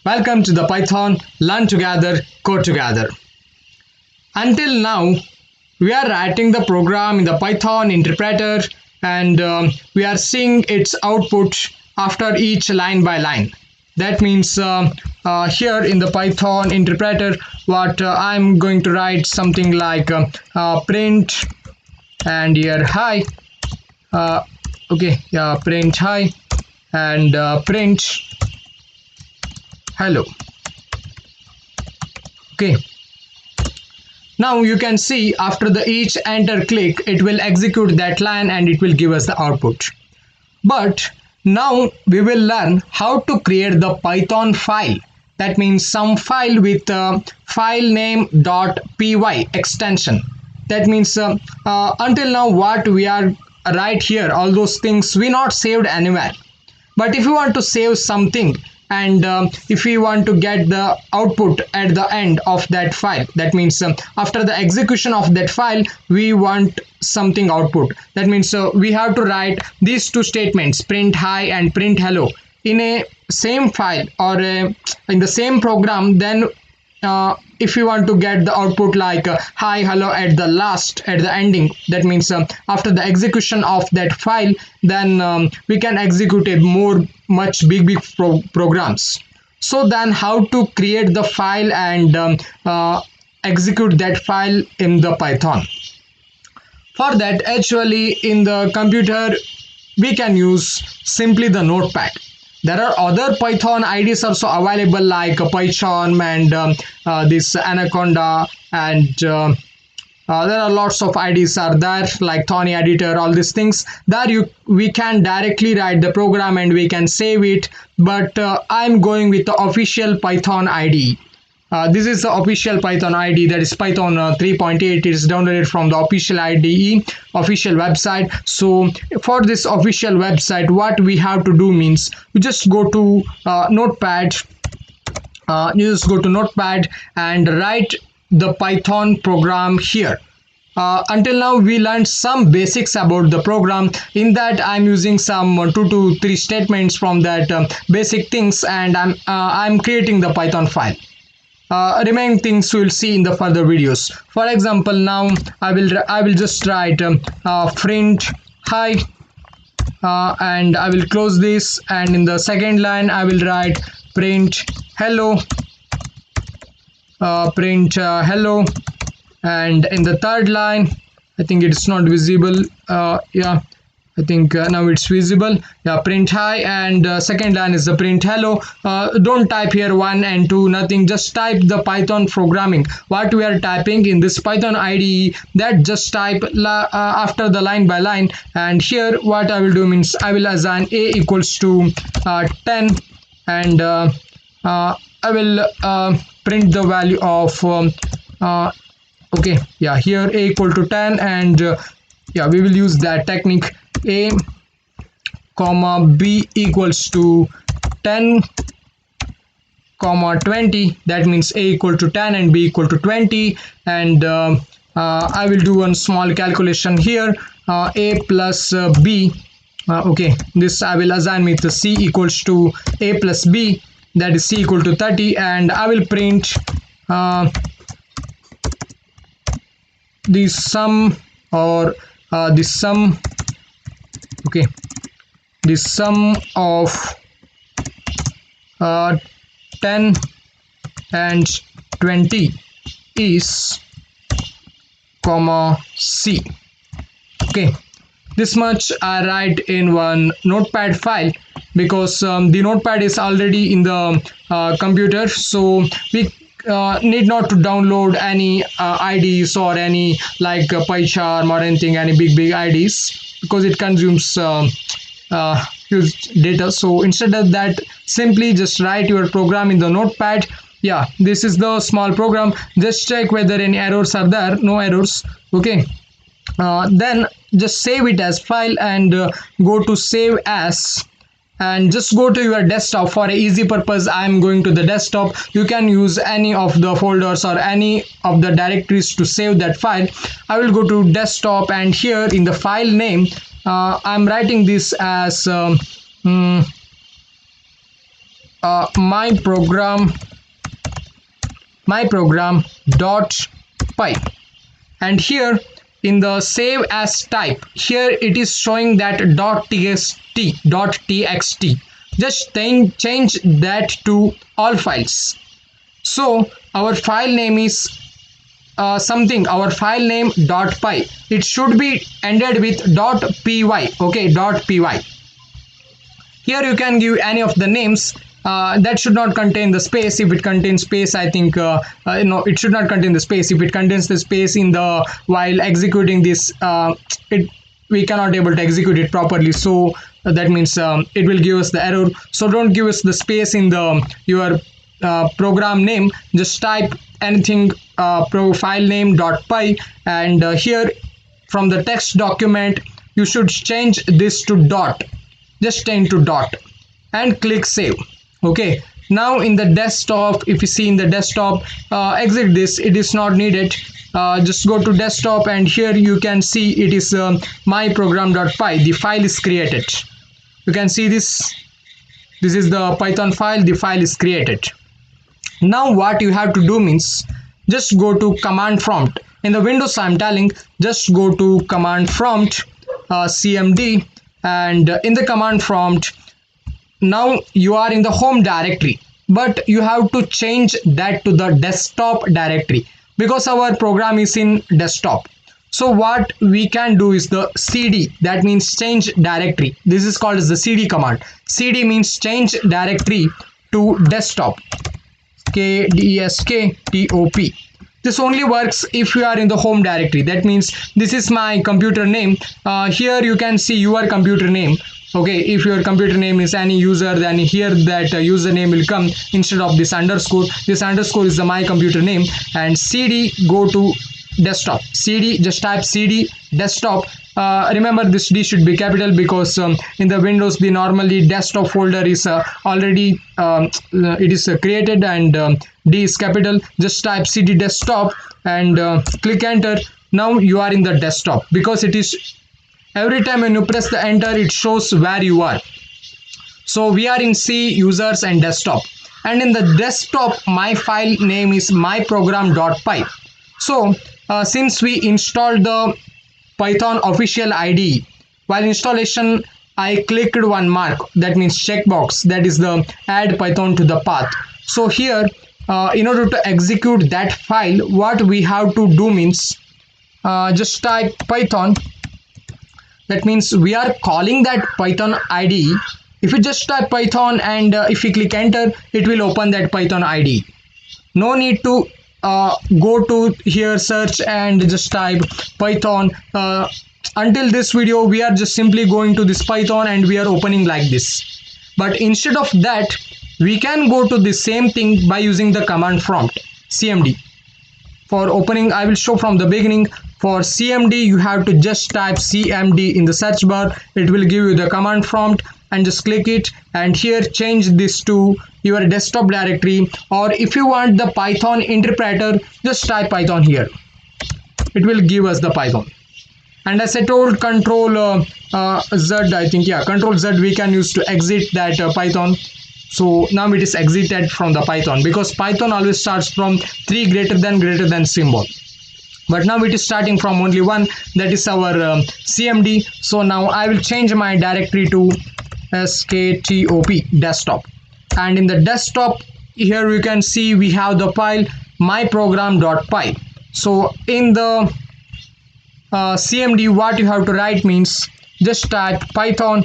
Welcome to the Python Learn Together, Code Together. Until now, we are writing the program in the Python interpreter and we are seeing its output after each line by line. That means here in the Python interpreter, what I'm going to write something like print and here hi. Print hi and print hello. Okay, now you can see after the each enter click it will execute that line and it will give us the output. But now we will learn how to create the Python file. That means some file with file name .py extension. That means until now what we are right here, all those things we not saved anywhere. But if you want to save something and if we want to get the output at the end of that file, that means after the execution of that file we want something output. That means we have to write these two statements, print hi and print hello, in a same file or in the same program. Then if you want to get the output like hi hello at the ending, that means after the execution of that file, then we can execute a much big programs. So then how to create the file and execute that file in the Python? For that, actually in the computer we can use simply the notepad. There are other Python IDs also available like PyCharm and this Anaconda, and there are lots of IDs are there like Thorny editor, all these things. There we can directly write the program and we can save it, but I'm going with the official Python IDE. This is the official Python IDE, that is Python 3.8. It is downloaded from the official IDE, official website. So for this official website, what we have to do means we just go to Notepad. You just go to Notepad and write the Python program here. Until now we learned some basics about the program. In that I'm using some 2 to 3 statements from that basic things, and I'm creating the Python file. Remaining things we will see in the further videos. For example, now I will just write print hi and I will close this, and in the second line I will write print hello, hello, and in the third line, I think it's not visible. I think now it's visible. Print hi, and second line is the print hello. Don't type here 1 and 2, nothing. Just type the Python programming. What we are typing in this Python IDE, that just type after the line by line. And here what I will do means I will assign a equals to 10, and I will print the value of here a equal to 10, and we will use that technique. A comma b equals to 10 comma 20. That means a equal to 10 and b equal to 20, and I will do one small calculation here. A plus b, this I will assign with c equals to a plus b, that is c equal to 30, and I will print the sum or the sum. The sum of 10 and 20 is comma c. This much I write in one notepad file, because the notepad is already in the computer, so we need not to download any IDs or any like PyCharm or anything, any big IDs, because it consumes huge data. So instead of that, simply just write your program in the notepad. This is the small program. Just check whether any errors are there. No errors. Then just save it as file and go to save as, and just go to your desktop. For a easy purpose I am going to the desktop. You can use any of the folders or any of the directories to save that file. I will go to desktop, and here in the file name I'm writing this as my program dot py, and here in the save as type, here it is showing that .txt. Just change that to all files. So our file name is our file name .py, it should be ended with .py. Okay, .py. Here you can give any of the names. That should not contain the space. If it contains space, I think no, it should not contain the space. If it contains the space in the while executing this, we cannot able to execute it properly. So that means it will give us the error. So don't give us the space in the your program name. Just type anything file name .py, and here from the text document you should change this to dot. Just change to dot and click save. Okay, now in the desktop, if you see in the desktop, exit this, it is not needed. Just go to desktop, and here you can see it is my program.py. The file is created. You can see this is the Python file. The file is created. Now what you have to do means just go to command prompt. In the Windows I'm telling, just go to command prompt, cmd, and in the command prompt, now you are in the home directory, but you have to change that to the desktop directory because our program is in desktop. So what we can do is the cd, that means change directory. This is called as the cd command. Cd means change directory to desktop, KDESKTOP. This only works if you are in the home directory. That means this is my computer name. Here you can see your computer name. Okay, if your computer name is any user, then here that username will come instead of this underscore. This underscore is the my computer name, and cd go to desktop. Cd, just type cd desktop. Remember this D should be capital because in the Windows the normally desktop folder is already it is created, and D is capital. Just type cd desktop and click enter. Now you are in the desktop because it is every time when you press the enter it shows where you are. So we are in C, users and desktop, and in the desktop my file name is myprogram.py. So since we installed the Python official IDE, while installation I clicked one mark, that means checkbox, that is the add Python to the path. So here in order to execute that file, what we have to do means just type Python. That means we are calling that Python IDE. If you just type Python and if you click enter, it will open that Python IDE. No need to go to here search and just type Python. Until this video we are just simply going to this Python and we are opening like this. But instead of that, we can go to the same thing by using the command prompt, cmd. For opening, I will show from the beginning. For cmd you have to just type cmd in the search bar. It will give you the command prompt, and just click it, and here change this to your desktop directory, or if you want the Python interpreter, just type Python here. It will give us the Python. And as I told, control Z, I think, yeah, control Z we can use to exit that Python. So now it is exited from the Python, because Python always starts from 3 greater than symbol. But now it is starting from only 1, that is our cmd. So now I will change my directory to sktop desktop, and in the desktop here you can see we have the file myprogram.py. So in the cmd what you have to write means just type Python.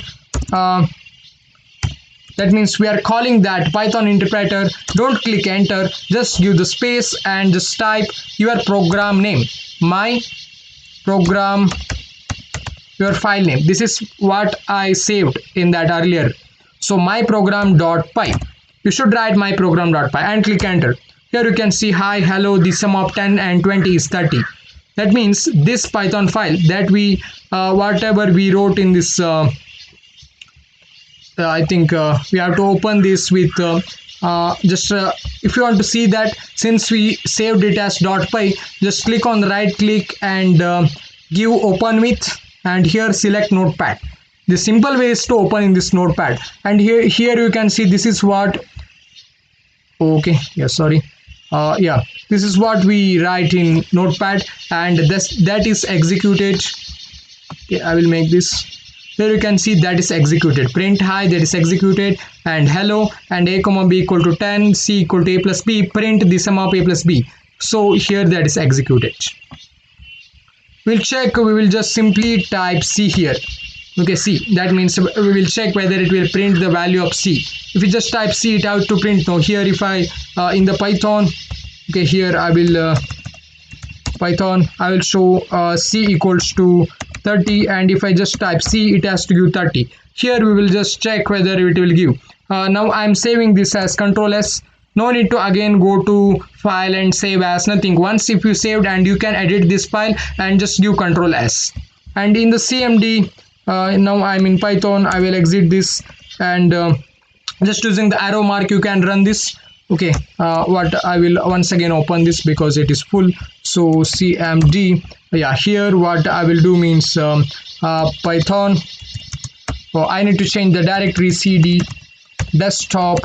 That means we are calling that Python interpreter. Don't click enter, just give the space and just type your program name, my program, your file name. This is what I saved in that earlier. So myprogram.py, you should write myprogram.py and click enter. Here you can see hi, hello, the sum of 10 and 20 is 30. That means this Python file that we whatever we wrote in this I think we have to open this with if you want to see that, since we saved it as .py, just click on the right click and give open with, and here select notepad. The simple way is to open in this notepad, and here you can see this is what Okay, yeah, sorry. Yeah, this is what we write in notepad, and that is executed. Okay, I will make this. Here you can see that is executed. Print hi, that is executed, and hello, and a comma b equal to 10, c equal to a plus b, print the sum of a plus b. So here that is executed. We'll check, we will just simply type c here. Okay, c, that means we will check whether it will print the value of c. If you just type c, it has to print no. Here if I in the Python, okay, here I will Python, I will show c equals to 30, and if I just type c, it has to give 30. Here we will just check whether it will give. Now I'm saving this as Control S. No need to again go to file and save as, nothing. Once if you saved, and you can edit this file and just give Control S. And in the CMD, now I'm in Python, I will exit this, and just using the arrow mark you can run this. Okay, what I will once again open this because it is full. So CMD, yeah, here what I will do means Python. Oh, I need to change the directory cd desktop,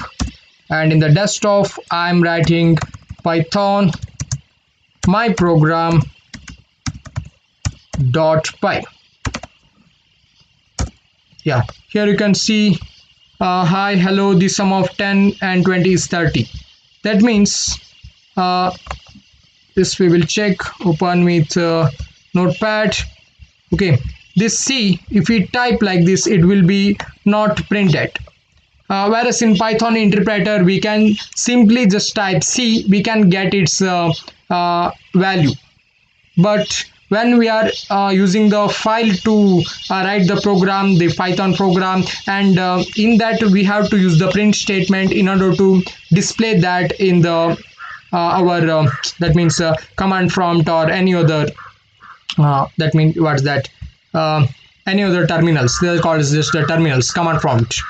and in the desktop I'm writing Python my program .py. Yeah, here you can see hi, hello, the sum of 10 and 20 is 30. That means this we will check, open with notepad. Okay, this c, if we type like this, it will be not printed. Whereas in Python interpreter we can simply just type c, we can get its value. But when we are using the file to write the program, the Python program, and in that we have to use the print statement in order to display that in the our that means command prompt or any other that means what's that any other terminals. They are called just the terminals, command prompt.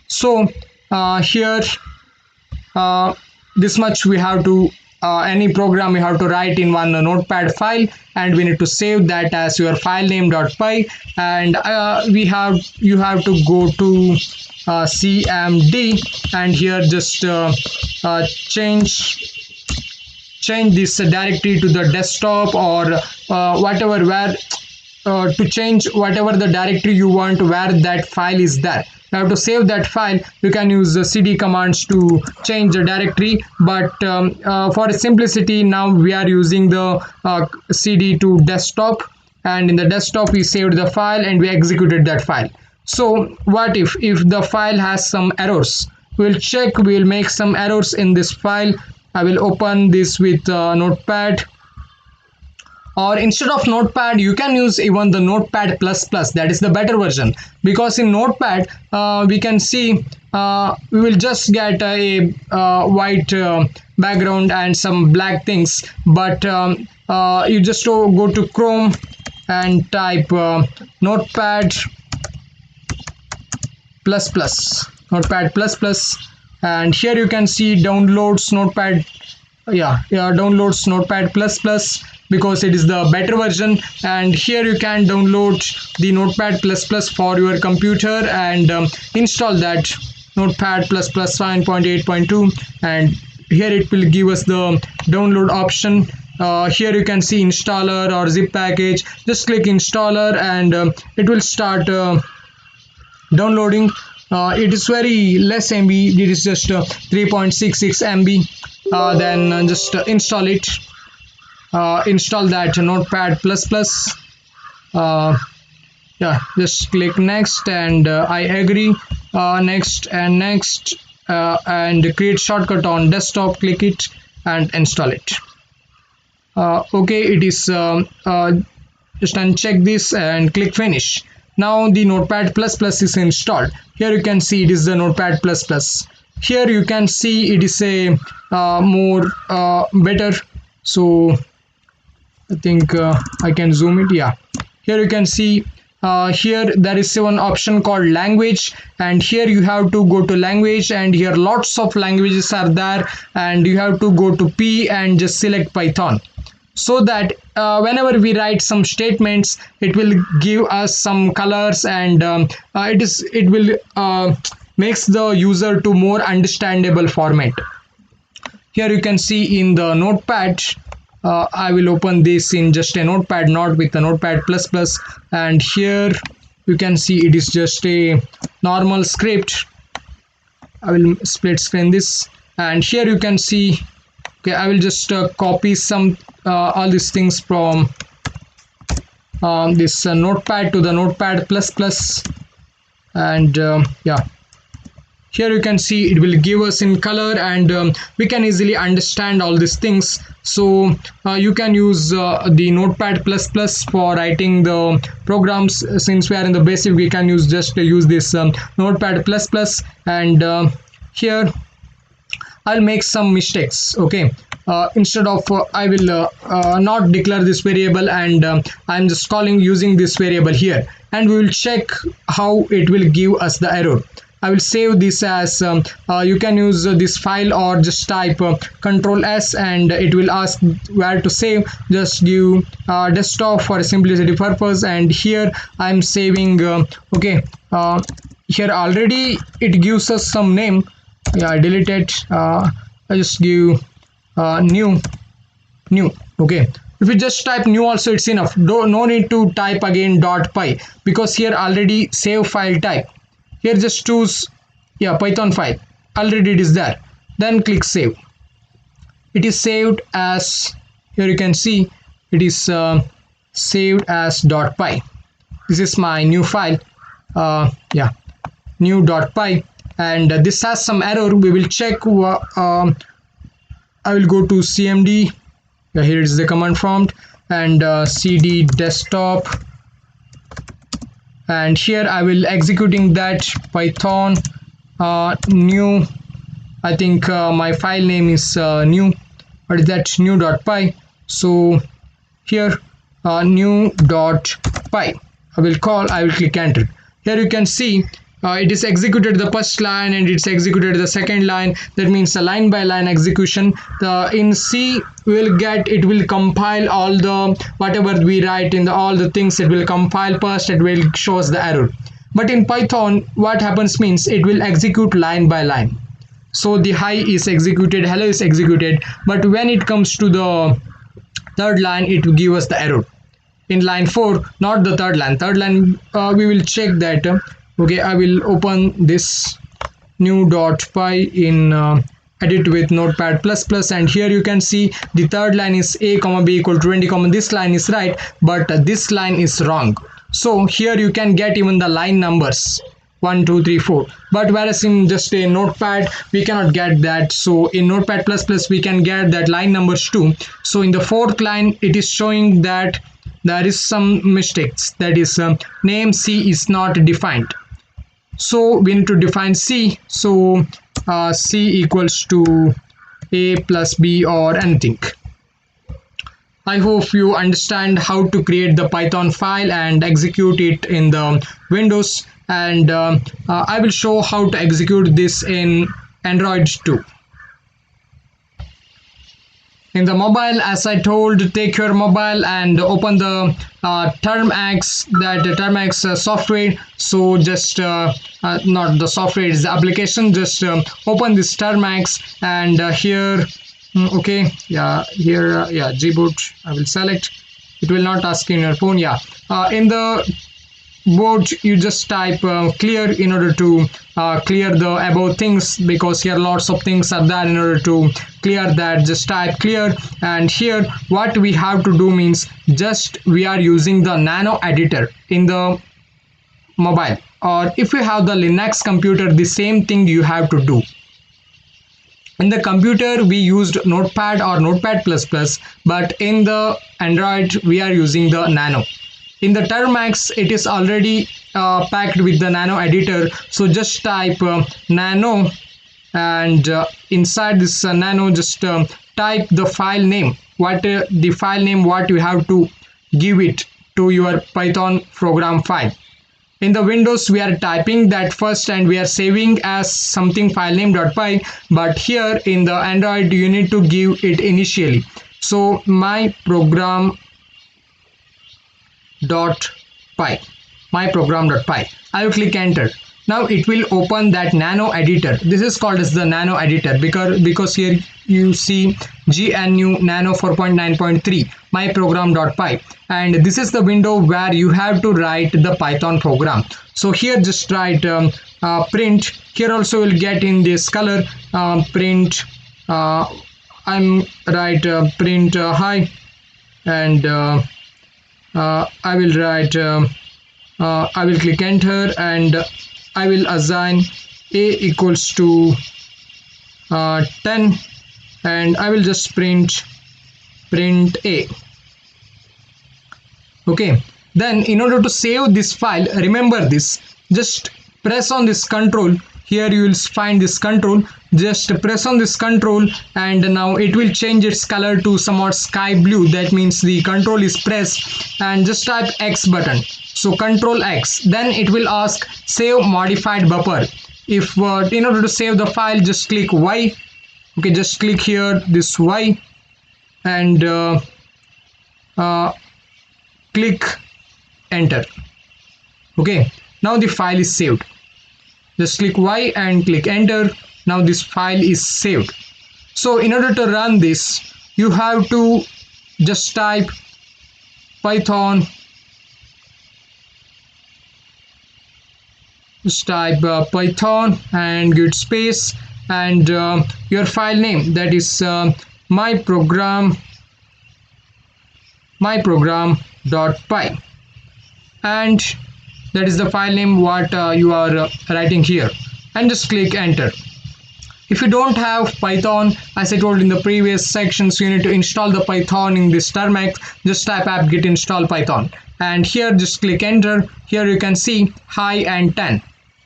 So here this much we have to any program we have to write in one notepad file, and we need to save that as your file name.py, and you have to go to CMD, and here just change this directory to the desktop or whatever, where to change whatever the directory you want where that file is there. You have to save that file. You can use the cd commands to change the directory, but for simplicity now we are using the cd to desktop, and in the desktop we saved the file and we executed that file. So what if the file has some errors? We'll check, we'll make some errors in this file. I will open this with notepad, or instead of notepad you can use even the notepad plus plus. That is the better version, because in notepad we can see we will just get a white background and some black things, but you just go to Chrome and type notepad plus plus, and here you can see downloads notepad. Downloads notepad plus plus, because it is the better version, and here you can download the notepad plus plus for your computer and install that notepad plus plus 5.8.2, and here it will give us the download option. Here you can see installer or zip package. Just click installer and it will start downloading. It is very less MB, it is just 3.66 MB. Then just install it. Install that notepad plus plus. Just click next, and I agree. Next and next, and create shortcut on desktop. Click it and install it. Okay, it is just uncheck this and click finish. Now the notepad plus plus is installed. Here you can see it is the notepad plus plus. Here you can see it is a more better. So I think I can zoom it. Yeah, here you can see here there is one option called language, and here you have to go to language, and here lots of languages are there, and you have to go to P and just select Python, so that whenever we write some statements it will give us some colors, and it will makes the user to more understandable format. here you can see in the notepad. I will open this in just a notepad, not with a notepad plus plus, and here you can see it is just a normal script. I will split screen this, and here you can see, okay, I will just copy some all these things from this notepad to the notepad plus plus, and yeah, here you can see it will give us in color, and we can easily understand all these things. So you can use the notepad plus plus for writing the programs. Since we are in the basic, we can use this notepad plus plus, and here I'll make some mistakes. Okay, instead of I will not declare this variable, and I'm just using this variable here, and we will check how it will give us the error. I will save this as you can use this file, or just type Control S, and it will ask where to save. Just give desktop for simplicity purpose, and here I'm saving. Okay, here already it gives us some name. Yeah, I delete it. I just give new. Okay, if you just type new also, it's enough. No need to type again .py, because here already save file type. Here just choose, yeah, Python file, already it is there, then click save. It is saved as, here you can see it is saved as .py. This is my new file, yeah, new .py, and this has some error. We will check. I will go to cmd. Yeah, here is the command prompt, and cd desktop, and here I will executing that Python new. I think my file name is new. What is that? New.py. So here new.py I will click enter. Here you can see it is executed the first line, and it's executed the second line. That means a line by line execution. In C it will compile all the whatever we write in all the things. It will compile first, it will shows the error. But in Python what happens means it will execute line by line. So the hi is executed, hello is executed, but when it comes to the third line it will give us the error. In line 4, not the third line, we will check that. Okay, I will open this new.py in edit with notepad plus plus, and here you can see the third line is a comma b equal to 20 comma, this line is right, but this line is wrong. So here you can get even the line numbers 1 2 3 4, but whereas in just a notepad we cannot get that. So in notepad plus plus we can get that line numbers too. So in the fourth line it is showing that there is some mistakes, that is name C is not defined. So we need to define C. So C equals to A plus B or anything. I hope you understand how to create the Python file and execute it in the Windows, and I will show how to execute this in Android too. In the mobile, as I told, take your mobile and open the Termx software. So just not the software, it's the application. Just open this Termx, and here okay, yeah, here yeah, gboot I will select. It will not ask in your phone. Yeah, in the board you just type clear in order to clear the above things, because here lots of things are there. In order to clear that, just type clear, and here what we have to do means just we are using the nano editor in the mobile, or if you have the Linux computer, the same thing you have to do. In the computer we used notepad or notepad plus plus, but in the Android we are using the nano. In the Termx it is already packed with the nano editor. So just type nano, and inside this nano just type the file name, what you have to give it to your Python program file. In the Windows we are typing that first and we are saving as something file name .py, but here in the Android you need to give it initially. So my program.py, I will click enter. Now it will open that nano editor. This is called as the nano editor because here you see GNU Nano 4.9.3 myprogram.py, and this is the window where you have to write the Python program. So here just write print. Here also will get in this color print. I'm write print hi, and I will write I will click enter, and I will assign a equals to 10, and I will just print a. Okay, then in order to save this file, remember this, just press on this control. Here you will find this control, just press on this control, and now it will change its color to somewhat sky blue. That means the control is pressed, and just type X button. So control X, then it will ask save modified buffer. If in order to save the file, just click Y. Okay, just click here this Y, and click enter. Okay, now the file is saved. Just click Y and click enter. Now this file is saved. So in order to run this, you have to just type Python, just type Python and give it space, and your file name, that is myprogram.py, and that is the file name what you are writing here, and just click enter. If you don't have Python, as I told in the previous sections, you need to install the Python in this Termex. Just type apt-get install Python, and here just click enter. Here you can see hi and 10.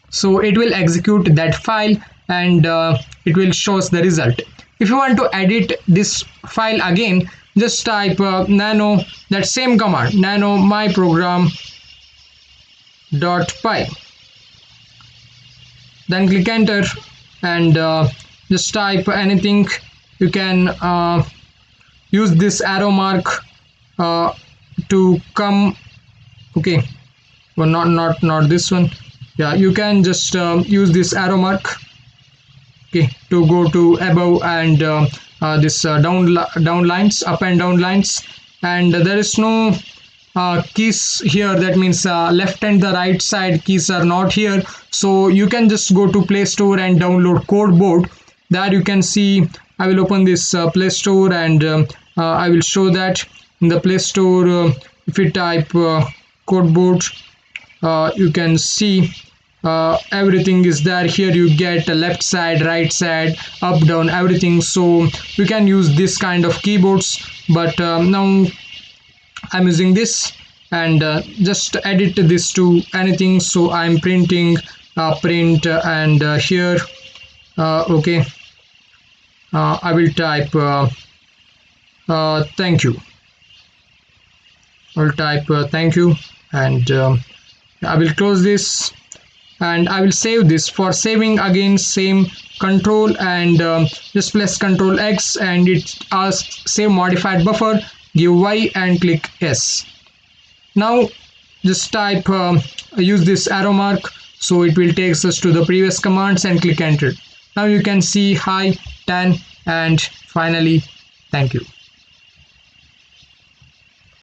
So it will execute that file, and it will show us the result. If you want to edit this file again, just type nano, that same command, nano myprogram.py, then click enter, and just type anything. You can use this arrow mark to come. Okay, well, not this one. Yeah, you can just use this arrow mark, okay, to go to above and this down lines, up and down lines, and there is no keys here. That means left and the right side keys are not here. So you can just go to Play Store and download Codeboard. There you can see, I will open this Play Store, and I will show that in the Play Store. If you type Codeboard, you can see everything is there. Here you get left side, right side, up, down, everything. So you can use this kind of keyboards, but now I'm using this, and just edit this to anything. So I'm printing print, and here okay, I will type thank you. I'll type thank you, and I will close this, and I will save this. For saving, again same control, and just press control X, and it asks save modified buffer. Give Y and click S. Now just type use this arrow mark, so it will take us to the previous commands, and click enter. Now you can see hi, 10, and finally thank you.